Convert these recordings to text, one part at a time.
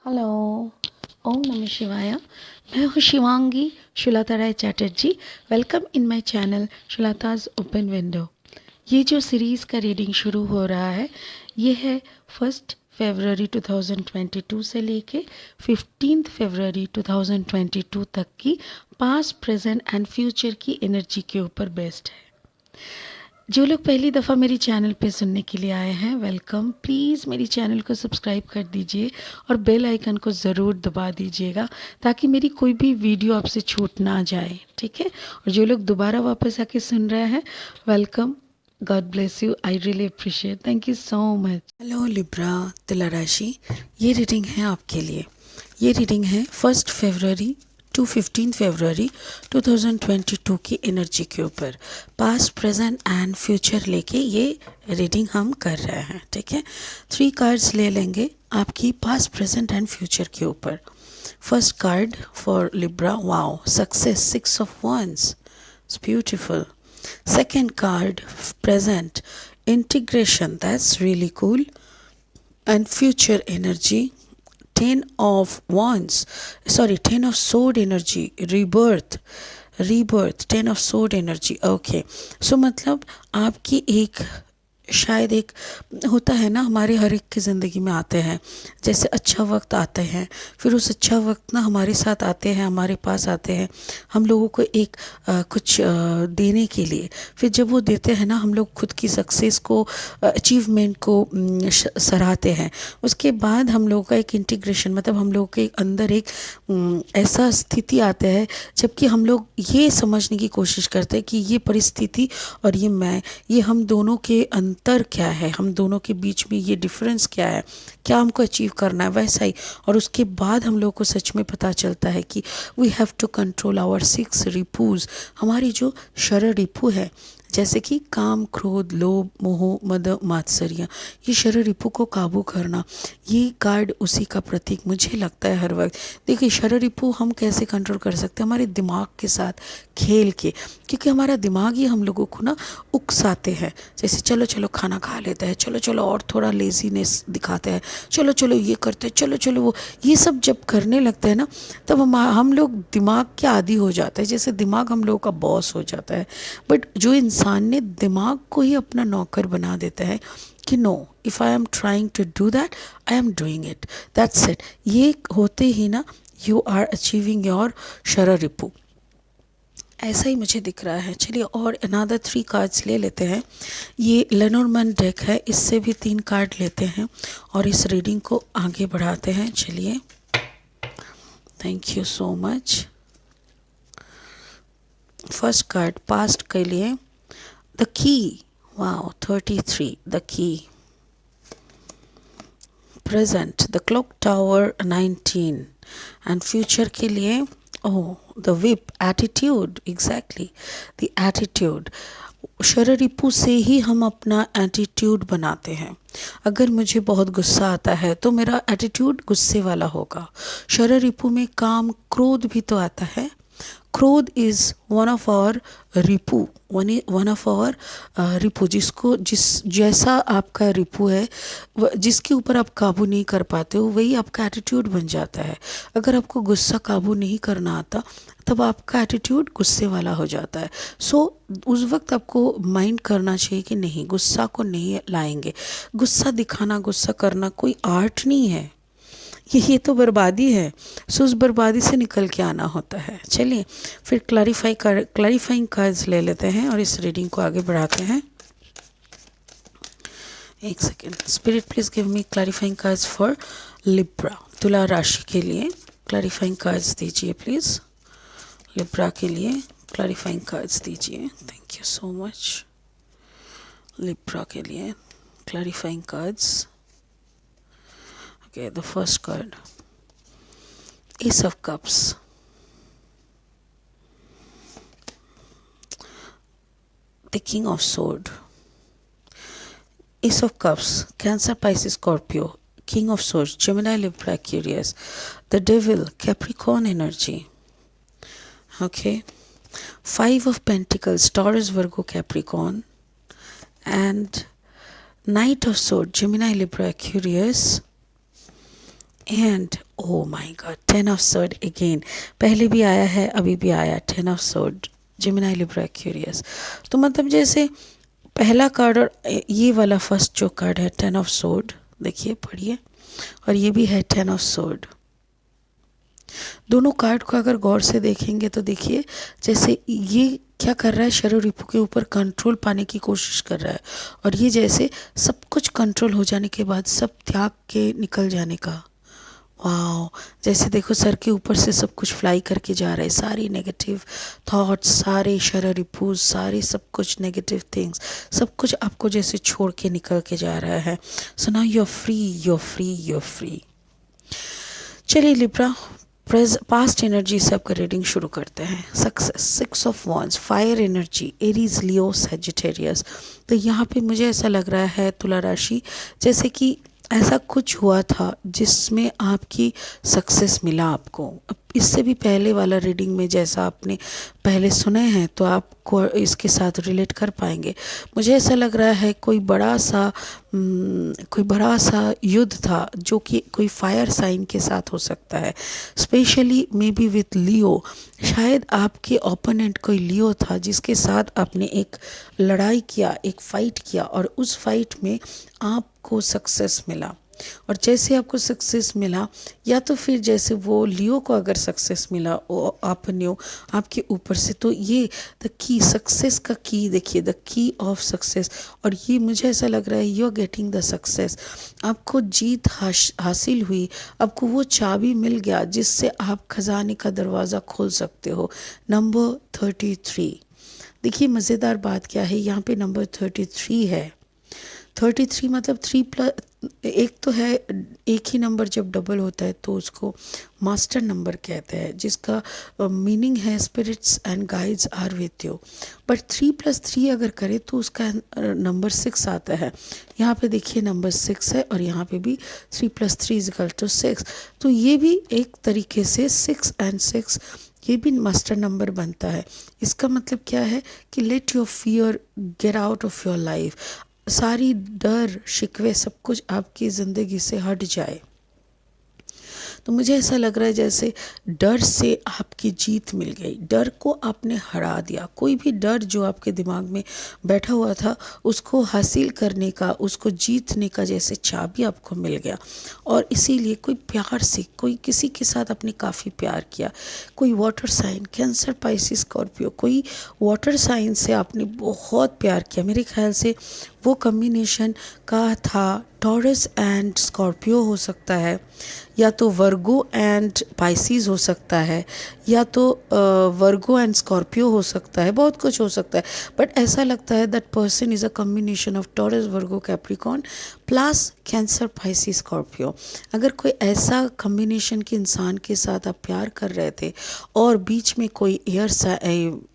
Hello, ओम नमः शिवाय। मैं हूँ Shivangi Shulata Rai Chatterjee. Welcome in my channel Shulata's open window. ये जो सीरीज़ का रीडिंग शुरू हो रहा है ये है 1 फरवरी 2022 से लेके 15 फरवरी 2022 तक की पास्ट, प्रेजेंट एंड फ्यूचर की एनर्जी के ऊपर बेस्ड है। जो लोग पहली दफ़ा मेरी चैनल पे सुनने के लिए आए हैं, वेलकम। प्लीज़ मेरी चैनल को सब्सक्राइब कर दीजिए और बेल आइकन को ज़रूर दबा दीजिएगा ताकि मेरी कोई भी वीडियो आपसे छूट ना जाए, ठीक है। और जो लोग दोबारा वापस आके सुन रहे हैं, welcome. God bless you. I really appreciate. Thank you so much. Hello Libra तुला राशि, ये रीडिंग है आपके लिए। ये रीडिंग है 1 फरवरी टू 15 फरवरी 2022 की एनर्जी के ऊपर पास्ट, प्रेजेंट एंड फ्यूचर लेके ये रीडिंग हम कर रहे हैं, ठीक है। 3 कार्ड्स ले लेंगे आपकी पास्ट, प्रेजेंट एंड फ्यूचर के ऊपर। First card for Libra, wow, success, 6 of Wands, it's beautiful. Second card, present, integration, that's really cool. And future energy, 10 of Wands, sorry, 10 of Sword energy, rebirth, 10 of Sword energy, okay. So मतलब आपकी एक शायद एक होता है ना, हमारे हर एक की ज़िंदगी में आते हैं, जैसे अच्छा वक्त आते हैं, फिर उस अच्छा वक्त ना हमारे साथ आते हैं, हमारे पास आते हैं, हम लोगों को एक कुछ देने के लिए। फिर जब वो देते हैं ना, हम लोग खुद की सक्सेस को, अचीवमेंट को सराहते हैं। उसके बाद हम लोगों का एक इंटीग्रेशन, मतलब हम लोगों के अंदर एक ऐसा स्थिति आता है जबकि हम लोग ये समझने की कोशिश करते हैं कि ये परिस्थिति और ये मैं, ये हम दोनों के अंतर क्या है, हम दोनों के बीच में ये डिफरेंस क्या है, क्या हमको अचीव करना है, वैसा ही। और उसके बाद हम लोगों को सच में पता चलता है कि we have to control our 6 रिपूज, हमारी जो शर रिपू है, जैसे कि काम, क्रोध, लोभ, मोह, मद, मात्सर्य, ये शर रिपू को काबू करना। ये कार्ड उसी का प्रतीक मुझे लगता है हर वक्त। देखिए, शर रिपू हम कैसे कंट्रोल कर सकते हैं, हमारे दिमाग के साथ खेल के, क्योंकि हमारा दिमाग ही हम लोगों को ना उकसाते हैं। जैसे चलो चलो खाना खा लेते हैं, चलो चलो और थोड़ा लेजीनेस दिखाते हैं, चलो चलो ये करते हैं, चलो चलो वो, ये सब जब करने लगते हैं ना, तब हम लोग दिमाग के आदी हो जाते हैं, जैसे दिमाग हम लोगों का बॉस हो जाता है। बट जो इंसान ने दिमाग को ही अपना नौकर बना देता है कि no, if I am trying to do that, I am doing it, that's it, ये होते ही ना यू आर अचीविंग योर शर रिपू। ऐसा ही मुझे दिख रहा है। चलिए और अनदर 3 कार्ड्स ले लेते हैं। ये लेनोर्मैन डेक है, इससे भी 3 कार्ड लेते हैं और इस रीडिंग को आगे बढ़ाते हैं। चलिए, thank you so much. First card past के लिए, the key, wow, 33, the key. Present, the clock tower, 19, and future के लिए, oh, the whip, attitude, exactly, the attitude. Sir Ripu से ही हम अपना एटीट्यूड बनाते हैं। अगर मुझे बहुत गुस्सा आता है तो मेरा एटीट्यूड गुस्से वाला होगा। शर रिपू में काम, क्रोध भी तो आता है। क्रोध इज़ वन ऑफ आवर रिपू, वन ऑफ आवर रिपू, जिसको जैसा आपका रिपू है, जिसके ऊपर आप काबू नहीं कर पाते हो, वही आपका एटीट्यूड बन जाता है। अगर आपको गुस्सा काबू नहीं करना आता तब आपका एटीट्यूड गुस्से वाला हो जाता है। सो उस वक्त आपको माइंड करना चाहिए कि नहीं, गुस्सा को नहीं लाएंगे। गुस्सा दिखाना, गुस्सा करना कोई आर्ट नहीं है, ये तो बर्बादी है। सो उस बर्बादी से निकल के आना होता है। चलिए फिर क्लैरिफाइंग कार्ड्स ले लेते हैं और इस रीडिंग को आगे बढ़ाते हैं। एक second, spirit please give me clarifying cards for Libra, तुला राशि के लिए क्लैरिफाइंग कार्ड्स दीजिए प्लीज़। लिब्रा के लिए क्लैरिफाइंग कार्ड्स दीजिए, thank you so much. Libra के लिए clarifying cards. Okay, the first card, Ace of Cups, the King of Sword, Ace of Cups, Cancer, Pisces, Scorpio, King of Swords, Gemini, Libra, Aquarius, the Devil, Capricorn energy. Okay, 5 of Pentacles, Taurus, Virgo, Capricorn, and Knight of Swords, Gemini, Libra, Aquarius, and oh my God, 10 of sword again, पहले भी आया है, अभी भी आया 10 of sword, Gemini Libra Aquarius. तो मतलब जैसे पहला कार्ड और ये वाला फर्स्ट जो कार्ड है 10 ऑफ sword, देखिए पढ़िए, और ये भी है 10 ऑफ sword। दोनों कार्ड को अगर गौर से देखेंगे तो देखिए जैसे ये क्या कर रहा है, शरु रिपु के ऊपर कंट्रोल पाने की कोशिश कर रहा है, और ये जैसे सब कुछ कंट्रोल हो जाने के बाद सब त्याग के निकल जाने का। वाओ, जैसे देखो सर के ऊपर से सब कुछ फ्लाई करके जा रहा है, सारी नेगेटिव थॉट्स, सारे शरु रिपु, सारे सब कुछ नेगेटिव थिंग्स, सब कुछ आपको जैसे छोड़ के निकल के जा रहा है। So now you are free, you are free, you are free. चलिए लिब्रा, पास्ट एनर्जी से आपका रीडिंग शुरू करते हैं। Success, 6 of wands, fire energy, Aries, Leo, Sagittarius. तो यहाँ पे मुझे ऐसा लग रहा है तुला राशि जैसे कि ऐसा कुछ हुआ था जिसमें आपकी सक्सेस मिला आपको। अब इससे भी पहले वाला रीडिंग में जैसा आपने पहले सुने हैं तो आपको इसके साथ रिलेट कर पाएंगे। मुझे ऐसा लग रहा है कोई बड़ा सा युद्ध था जो कि कोई फायर साइन के साथ हो सकता है, स्पेशली मे बी विथ लियो। शायद आपके ओपोनेंट कोई लियो था जिसके साथ आपने एक लड़ाई किया, एक फाइट किया, और उस फाइट में आपको सक्सेस मिला। और जैसे आपको सक्सेस मिला, या तो फिर जैसे वो लियो को अगर सक्सेस मिला वो आपने आपके ऊपर से, तो ये द की, सक्सेस का की देखिए, द की ऑफ सक्सेस। और ये मुझे ऐसा लग रहा है you are getting the success, आपको जीत हासिल हुई, आपको वो चाबी मिल गया जिससे आप खजाने का दरवाज़ा खोल सकते हो। नंबर 33, देखिए मज़ेदार बात क्या है, यहाँ पे नंबर 33 है। 33 मतलब 3+, एक तो है, एक ही नंबर जब डबल होता है तो उसको मास्टर नंबर कहते हैं, जिसका मीनिंग है spirits and guides are with you. But 3+3 अगर करें तो उसका नंबर 6 आता है। यहाँ पे देखिए नंबर 6 है, और यहाँ पे भी 3+3 = 6। तो ये भी एक तरीके से 6 and 6 ये भी मास्टर नंबर बनता है। इसका मतलब क्या है कि let your fear get out of your life, सारी डर शिकवे सब कुछ आपकी ज़िंदगी से हट जाए। तो मुझे ऐसा लग रहा है जैसे डर से आपकी जीत मिल गई, डर को आपने हरा दिया। कोई भी डर जो आपके दिमाग में बैठा हुआ था उसको हासिल करने का, उसको जीतने का जैसे चाबी आपको मिल गया। और इसीलिए कोई प्यार से, कोई किसी के साथ आपने काफ़ी प्यार किया, कोई water sign, Cancer, Pisces, Scorpio, कोई वाटर साइन से आपने बहुत प्यार किया। मेरे ख्याल से वो कम्बिनेशन का था टॉरस एंड स्कॉर्पियो हो सकता है, या तो वर्गो एंड पाइसिस हो सकता है, या तो वर्गो एंड स्कॉर्पियो हो सकता है, बहुत कुछ हो सकता है। बट ऐसा लगता है that person is a combination of taurus, Virgo, Capricorn plus cancer, Pisces, Scorpio. अगर कोई ऐसा कम्बिनेशन के इंसान के साथ आप प्यार कर रहे थे और बीच में कोई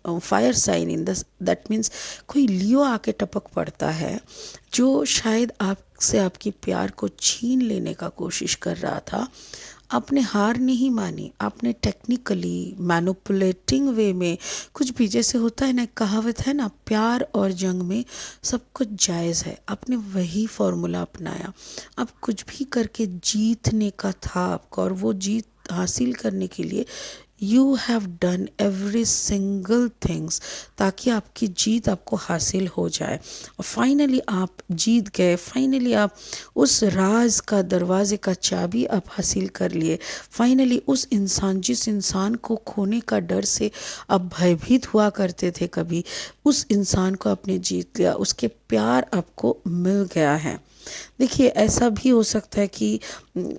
fire sign in that means कोई लियो आके टपक पड़ता है जो शायद आपसे आपकी प्यार को छीन लेने का कोशिश कर रहा था, आपने हार नहीं मानी, आपने टेक्निकली मैनिपुलेटिंग वे में कुछ भी, जैसे होता है ना, कहावत है ना, प्यार और जंग में सब कुछ जायज़ है, आपने वही फॉर्मूला अपनाया। अब कुछ भी करके जीतने का था आपको, और वो जीत हासिल करने के लिए you have done every single things ताकि आपकी जीत आपको हासिल हो जाए। और फाइनली आप जीत गए, फाइनली आप उस राज का दरवाजे का चाबी आप हासिल कर लिए। फाइनली उस इंसान, जिस इंसान को खोने का डर से आप भयभीत हुआ करते थे कभी, उस इंसान को आपने जीत लिया, उसके प्यार आपको मिल गया है। देखिए ऐसा भी हो सकता है कि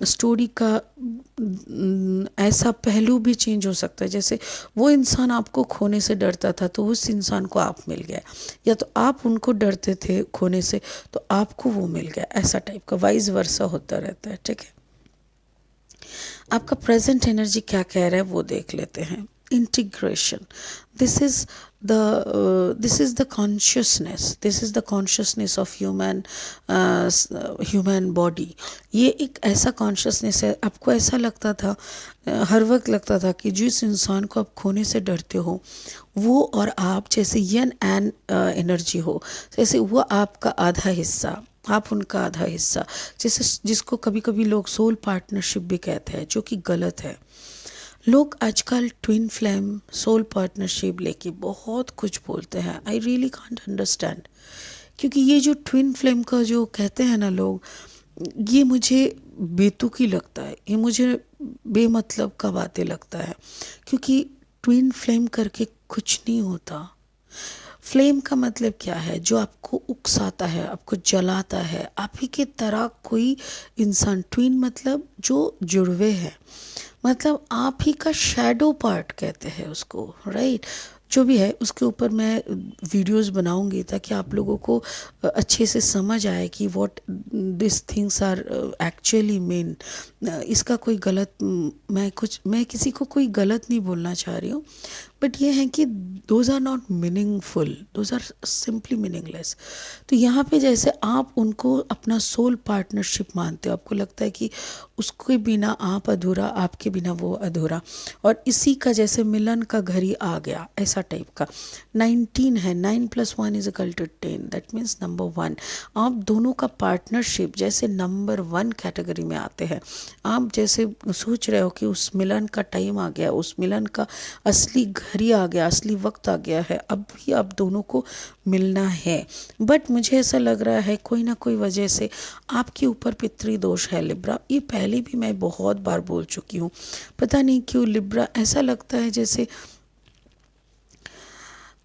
स्टोरी का ऐसा पहलू भी चेंज हो सकता है, जैसे वो इंसान आपको खोने से डरता था तो उस इंसान को आप मिल गया, या तो आप उनको डरते थे खोने से तो आपको वो मिल गया। ऐसा टाइप का वाइस वर्सा होता रहता है। ठीक है, आपका प्रेजेंट एनर्जी क्या कह रहा है वो देख लेते हैं। Integration, this is the consciousness of human body। ये एक ऐसा कॉन्शियसनेस है। आपको ऐसा लगता था, हर वक्त लगता था कि जिस इंसान को आप खोने से डरते हो वो और आप जैसे यन एन एनर्जी हो, जैसे वो आपका आधा हिस्सा, आप उनका आधा हिस्सा, जैसे जिसको कभी कभी लोग सोल पार्टनरशिप भी कहते हैं, जो कि गलत है। लोग आजकल ट्विन फ्लेम सोल पार्टनरशिप लेके बहुत कुछ बोलते हैं। आई रियली कांट अंडरस्टैंड, क्योंकि ये जो ट्विन फ्लेम का जो कहते हैं ना लोग, ये मुझे बेतुकी लगता है, ये मुझे बेमतलब का बातें लगता है। क्योंकि ट्विन फ्लेम करके कुछ नहीं होता। फ्लेम का मतलब क्या है? जो आपको उकसाता है, आपको जलाता है, आप ही की तरह कोई इंसान। ट्विन मतलब जो जुड़वे है, मतलब आप ही का शैडो पार्ट कहते हैं उसको, राइट। जो भी है उसके ऊपर मैं वीडियोस बनाऊंगी ताकि आप लोगों को अच्छे से समझ आए कि what this things are actually mean. इसका कोई गलत मैं किसी को कोई गलत नहीं बोलना चाह रही हूँ, बट ये है कि those are not meaningful, those are simply meaningless. तो यहाँ पे जैसे आप उनको अपना सोल पार्टनरशिप मानते हो, आपको लगता है कि उसके बिना आप अधूरा, आपके बिना वो अधूरा, और इसी का जैसे मिलन का घड़ी आ गया, ऐसा टाइप का। 19 है, 9 + 1 = 10, दैट मीन्स नंबर 1। आप दोनों का पार्टनरशिप जैसे नंबर 1 कैटेगरी में आते हैं। आप जैसे सोच रहे हो कि उस मिलन का टाइम आ गया, उस मिलन का असली घड़ी आ गया, असली वक्त आ गया है, अब भी आप दोनों को मिलना है। बट मुझे ऐसा लग रहा है कोई ना कोई वजह से आपके ऊपर पितृ दोष है लिब्रा। ये पहले भी मैं बहुत बार बोल चुकी हूँ, पता नहीं क्यों लिब्रा ऐसा लगता है जैसे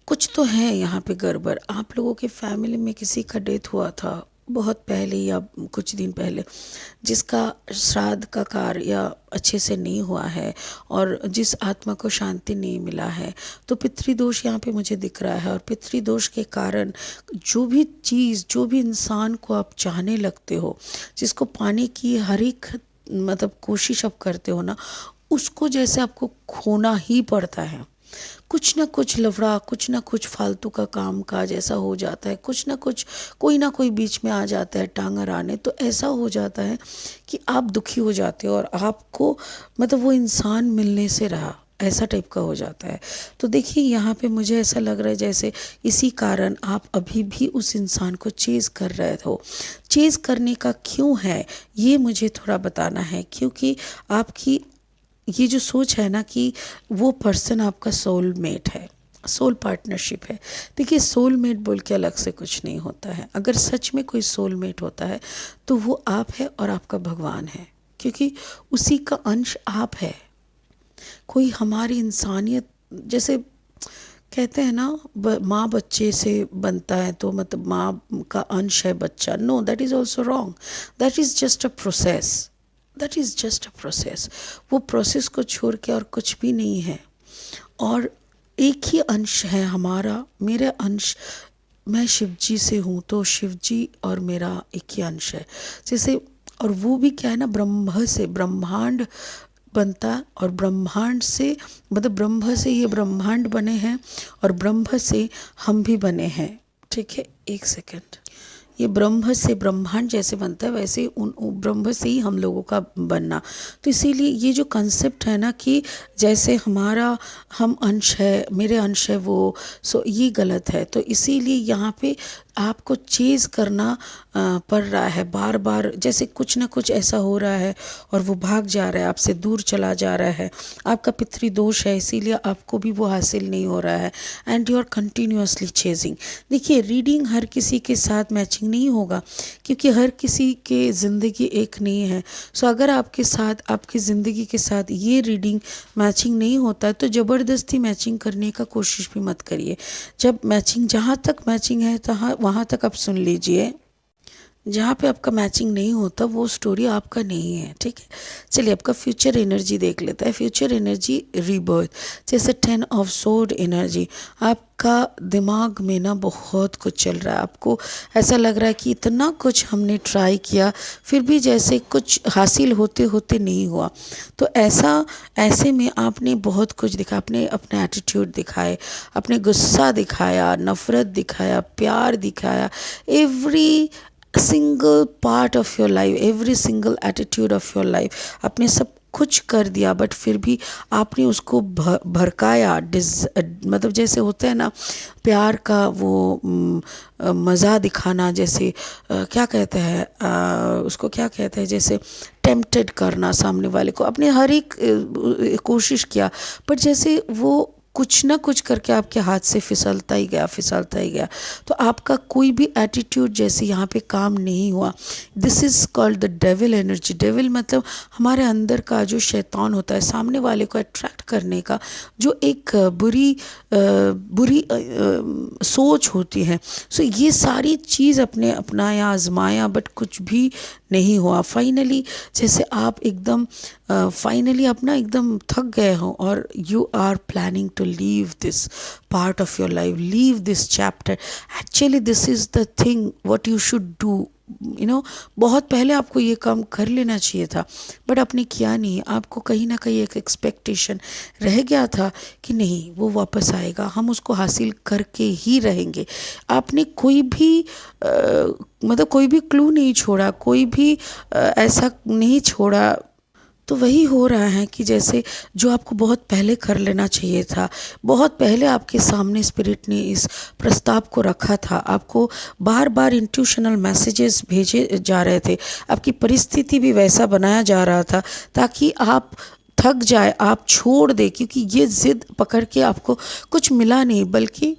कुछ तो है यहाँ पे गड़बड़। आप लोगों के फैमिली में किसी का डेथ हुआ था बहुत पहले या कुछ दिन पहले, जिसका श्राद्ध का कार्य अच्छे से नहीं हुआ है और जिस आत्मा को शांति नहीं मिला है, तो पितृदोष यहाँ पे मुझे दिख रहा है। और पितृदोष के कारण जो भी चीज़, जो भी इंसान को आप चाहने लगते हो, जिसको पाने की हर एक मतलब कोशिश आप करते हो ना, उसको जैसे आपको खोना ही पड़ता है। कुछ ना कुछ लफड़ा, कुछ ना कुछ फालतू का काम काज ऐसा हो जाता है, कुछ ना कुछ कोई ना कोई बीच में आ जाता है टांग अड़ाने, तो ऐसा हो जाता है कि आप दुखी हो जाते हो और आपको मतलब वो इंसान मिलने से रहा, ऐसा टाइप का हो जाता है। तो देखिए यहाँ पे मुझे ऐसा लग रहा है जैसे इसी कारण आप अभी भी उस इंसान को चेज़ कर रहे हो। चेज़ करने का क्यों है ये मुझे थोड़ा बताना है, क्योंकि आपकी ये जो सोच है ना कि वो पर्सन आपका सोलमेट है, सोल पार्टनरशिप है। देखिए सोलमेट बोल के अलग से कुछ नहीं होता है। अगर सच में कोई सोलमेट होता है तो वो आप है और आपका भगवान है, क्योंकि उसी का अंश आप है। कोई हमारी इंसानियत, जैसे कहते हैं ना माँ बच्चे से बनता है तो मतलब माँ का अंश है बच्चा। No, that is also wrong. That is just a process, that is just a process. वो प्रोसेस को छोड़ के और कुछ भी नहीं है। और एक ही अंश है हमारा, मेरा अंश, मैं शिव जी से हूँ तो शिव जी और मेरा एक ही अंश है। जैसे और वो भी क्या है ना, ब्रह्म से ब्रह्मांड बनता है और ब्रह्मांड से मतलब ब्रह्म से ये ब्रह्मांड बने हैं और ब्रह्म से हम भी बने हैं। ठीक है, एक सेकंड। ये ब्रह्म से ब्रह्मांड जैसे बनता है वैसे उन ब्रह्म से ही हम लोगों का बनना। तो इसीलिए ये जो कंसेप्ट है ना कि जैसे हमारा हम अंश है, मेरे अंश है वो, सो ये गलत है। तो इसीलिए यहाँ पे आपको चेज़ करना पड़ रहा है बार बार। जैसे कुछ ना कुछ ऐसा हो रहा है और वो भाग जा रहा है, आपसे दूर चला जा रहा है। आपका पितृदोष है, इसीलिए आपको भी वो हासिल नहीं हो रहा है and you are continuously chasing. देखिए रीडिंग हर किसी के साथ मैचिंग नहीं होगा, क्योंकि हर किसी के ज़िंदगी एक नहीं है। सो अगर आपके साथ, आपकी ज़िंदगी के साथ ये रीडिंग मैचिंग नहीं होता तो ज़बरदस्ती मैचिंग करने का कोशिश भी मत करिए। जब मैचिंग, जहाँ तक मैचिंग है वहाँ तक आप सुन लीजिए। जहाँ पे आपका मैचिंग नहीं होता वो स्टोरी आपका नहीं है। ठीक है, चलिए आपका फ्यूचर एनर्जी देख लेता है। फ्यूचर एनर्जी रीबर्थ, जैसे 10 ऑफ सोर्ड एनर्जी। आपका दिमाग में ना बहुत कुछ चल रहा है, आपको ऐसा लग रहा है कि इतना कुछ हमने ट्राई किया फिर भी जैसे कुछ हासिल होते होते नहीं हुआ। तो ऐसे में आपने बहुत कुछ दिखा, आपने अपना एटीट्यूड दिखाए, अपने गुस्सा दिखाया, नफ़रत दिखाया, प्यार दिखाया, every single part of your life, every single attitude of your life, आपने सब कुछ कर दिया, बट फिर भी आपने उसको भड़काया, मतलब जैसे होता है ना प्यार का वो मज़ा दिखाना, जैसे क्या कहते हैं उसको क्या कहते हैं, जैसे टेम्प्टेड करना सामने वाले को, आपने हर एक कोशिश किया, बट जैसे वो कुछ ना कुछ करके आपके हाथ से फिसलता ही गया। तो आपका कोई भी एटीट्यूड जैसे यहाँ पे काम नहीं हुआ। This is called the devil energy. Devil मतलब हमारे अंदर का जो शैतान होता है, सामने वाले को अट्रैक्ट करने का जो एक बुरी सोच होती है। सो ये सारी चीज़ अपने अपनाया, आजमाया, बट कुछ भी नहीं हुआ। फाइनली जैसे आप एकदम फाइनली अपना एकदम थक गए हो और you are planning to leave this part of your life, leave this chapter. Actually this is the thing what you should do, बहुत पहले आपको ये काम कर लेना चाहिए था, बट आपने किया नहीं। आपको कहीं ना कहीं एक एक्सपेक्टेशन रह गया था कि नहीं वो वापस आएगा, हम उसको हासिल करके ही रहेंगे। आपने कोई भी मतलब कोई भी क्लू नहीं छोड़ा, कोई भी ऐसा नहीं छोड़ा। तो वही हो रहा है कि जैसे जो आपको बहुत पहले कर लेना चाहिए था, बहुत पहले आपके सामने स्पिरिट ने इस प्रस्ताव को रखा था, आपको बार बार इंट्यूशनल मैसेजेस भेजे जा रहे थे, आपकी परिस्थिति भी वैसा बनाया जा रहा था ताकि आप थक जाए, आप छोड़ दे, क्योंकि ये ज़िद पकड़ के आपको कुछ मिला नहीं, बल्कि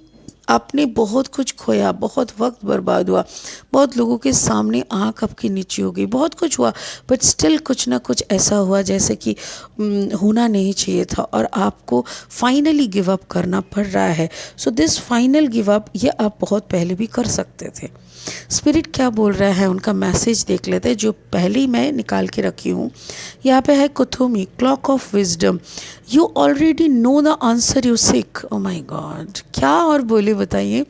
आपने बहुत कुछ खोया, बहुत वक्त बर्बाद हुआ, बहुत लोगों के सामने आंख आपकी नीची हो गई, बहुत कुछ हुआ, बट स्टिल कुछ ना कुछ ऐसा हुआ जैसे कि होना नहीं चाहिए था और आपको फाइनली गिव अप करना पड़ रहा है। So this final give up ये आप बहुत पहले भी कर सकते थे। स्पिरिट क्या बोल रहा है उनका मैसेज देख लेते हैं, जो पहले ही मैं निकाल के रखी हूँ। यहाँ पे है Kuthumi, cloak of wisdom. You already know the answer you seek. Oh my god, क्या और बोले बताइए।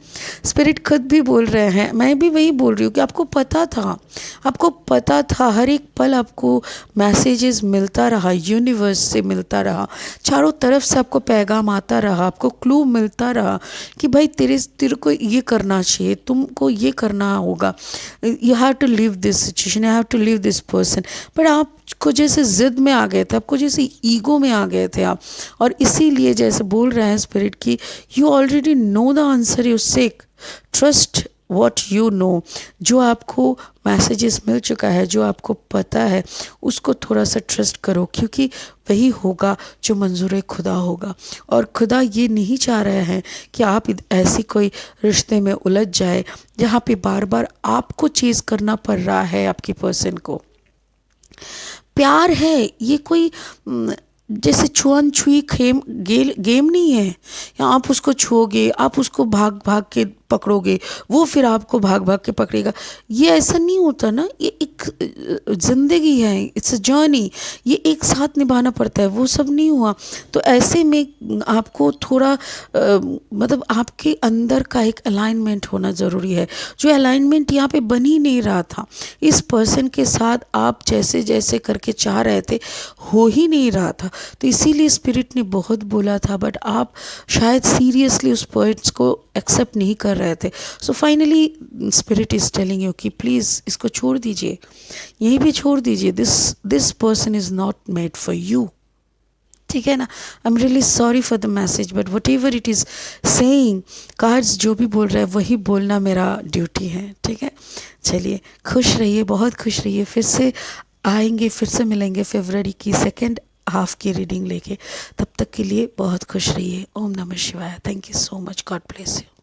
स्पिरिट खुद भी बोल रहे हैं, मैं भी वही बोल रही हूँ कि आपको पता था, आपको पता था, हर एक पल आपको मैसेजेस मिलता रहा, यूनिवर्स से मिलता रहा, चारों तरफ से आपको पैगाम आता रहा, आपको क्लू मिलता रहा कि भाई तेरे को ये करना चाहिए, तुमको ये करना होगा, you have to leave this situation, you have to leave this person. But आपको जैसे जिद में आ गए थे, आपको जैसे ईगो में आ गए थे आप, और इसीलिए जैसे बोल रहे हैं स्पिरिट की you already know the answer you seek, trust what you know. जो आपको मैसेजेस मिल चुका है, जो आपको पता है, उसको थोड़ा सा ट्रस्ट करो, क्योंकि वही होगा जो मंजूर खुदा होगा। और खुदा ये नहीं चाह रहे हैं कि आप ऐसी कोई रिश्ते में उलझ जाए जहाँ पे बार बार आपको चेज़ करना पड़ रहा है आपकी पर्सन को। प्यार है ये कोई जैसे छुअन छुई गेम नहीं है, या आप उसको छुओगे, आप उसको भाग भाग के पकड़ोगे, वो फिर आपको भाग भाग के पकड़ेगा। ये ऐसा नहीं होता ना, ये एक ज़िंदगी है, इट्स अ जर्नी, ये एक साथ निभाना पड़ता है, वो सब नहीं हुआ। तो ऐसे में आपको थोड़ा मतलब आपके अंदर का एक अलाइनमेंट होना ज़रूरी है, जो अलाइनमेंट यहाँ पे बन ही नहीं रहा था। इस पर्सन के साथ आप जैसे जैसे करके चाह रहे थे, हो ही नहीं रहा था। तो इसीलिए स्पिरिट ने बहुत बोला था, बट आप शायद सीरियसली उस पॉइंट्स को एक्सेप्ट नहीं कर रहे थे। So finally spirit is telling you कि प्लीज़ इसको छोड़ दीजिए, यहीं भी छोड़ दीजिए, this person is not made for you. ठीक है ना। I am really sorry for the message, but what ever it is saying, cards जो भी बोल रहा है वही बोलना मेरा ड्यूटी है। ठीक है, चलिए खुश रहिए, बहुत खुश रहिए। फिर से आएंगे, फिर से मिलेंगे फरवरी की सेकेंड हाफ की रीडिंग लेके। तब तक के लिए बहुत खुश रहिए। ओम नमः शिवाय। Thank you so much. God bless you.